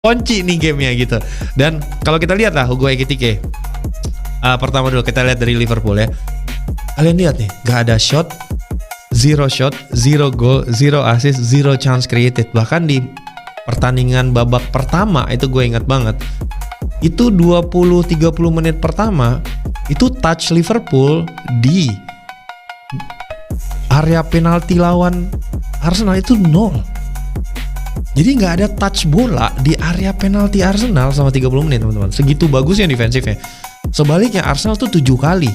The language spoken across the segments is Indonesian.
kunci nih gamenya gitu. Dan kalau kita lihat lah Hugo Ekitike, pertama dulu kita lihat dari Liverpool ya. Kalian lihat nih, gak ada shot, zero goal, zero assist, zero chance created. Bahkan di pertandingan babak pertama itu gue ingat banget, itu 20-30 menit pertama itu touch Liverpool di area penalti lawan Arsenal itu 0. Jadi nggak ada touch bola di area penalti Arsenal selama 30 menit teman-teman. Segitu bagusnya defensifnya. Sebaliknya Arsenal tuh 7 kali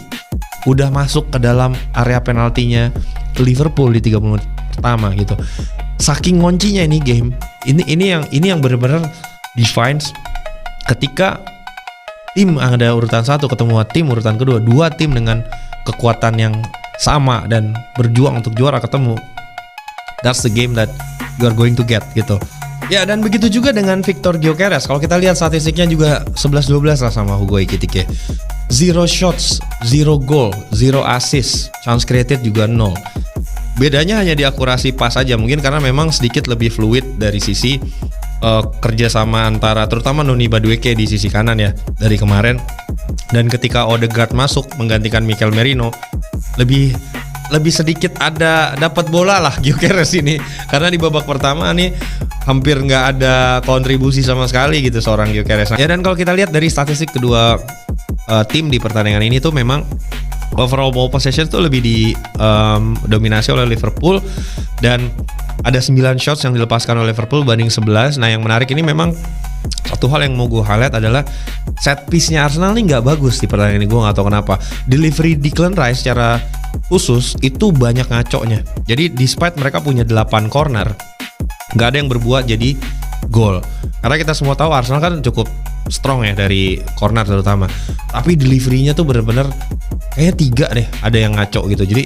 udah masuk ke dalam area penaltinya Liverpool di 30 menit pertama gitu. Saking ngoncinya ini game. Ini yang benar-benar defines ketika tim ada urutan 1 ketemu tim urutan kedua, dua tim dengan kekuatan yang sama dan berjuang untuk juara ketemu. That's the game that you are going to get gitu. Ya, dan begitu juga dengan Victor Gyökeres. Kalau kita lihat statistiknya juga 11-12 lah sama Hugo Ekitike. 0 shots, 0 goal, 0 assist, chance created juga 0. Bedanya hanya di akurasi pas aja, mungkin karena memang sedikit lebih fluid dari sisi kerjasama antara terutama Noni Madueke di sisi kanan ya dari kemarin. Dan ketika Odegaard masuk menggantikan Mikel Merino, lebih sedikit ada dapat bola lah Gyökeres ini, karena di babak pertama nih hampir nggak ada kontribusi sama sekali gitu seorang Gyökeres. Ya, dan kalau kita lihat dari statistik kedua tim di pertandingan ini tuh memang overall ball possession tuh lebih didominasi oleh Liverpool, dan ada 9 shots yang dilepaskan oleh Liverpool banding 11. Nah, yang menarik ini memang satu hal yang mau gue highlight adalah set piece-nya Arsenal nih nggak bagus di pertandingan ini. Gue nggak tahu kenapa. Delivery Declan Rice secara khusus itu banyak ngaconya. Jadi despite mereka punya 8 corner, nggak ada yang berbuat jadi gol. Karena kita semua tahu Arsenal kan cukup strong ya dari corner terutama. Tapi delivery-nya tuh bener-bener kayaknya 3 deh ada yang ngaco gitu. Jadi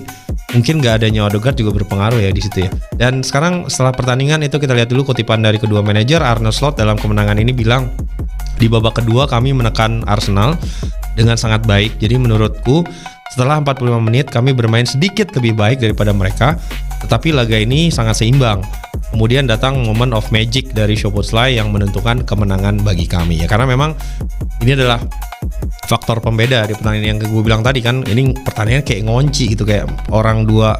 mungkin nggak adanya Odegaard juga berpengaruh ya di situ ya. Dan sekarang setelah pertandingan itu kita lihat dulu kutipan dari kedua manajer. Arne Slot dalam kemenangan ini bilang, di babak kedua kami menekan Arsenal dengan sangat baik. Jadi menurutku setelah 45 menit kami bermain sedikit lebih baik daripada mereka, tetapi laga ini sangat seimbang. Kemudian datang moment of magic dari Szoboszlai yang menentukan kemenangan bagi kami ya, karena memang ini adalah faktor pembeda di pertandingan yang gue bilang tadi kan. Ini pertandingan kayak ngonci gitu, kayak orang dua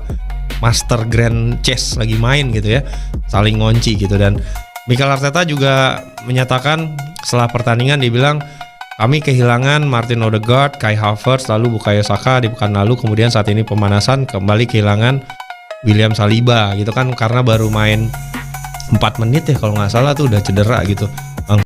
master grand chess lagi main gitu ya, saling ngonci gitu. Dan Mikel Arteta juga menyatakan setelah pertandingan, dia bilang kami kehilangan Martin Odegaard, Kai Havertz, lalu Bukayo Saka di pekan lalu, kemudian saat ini pemanasan kembali kehilangan William Saliba gitu kan, karena baru main 4 menit ya kalau nggak salah tuh udah cedera gitu.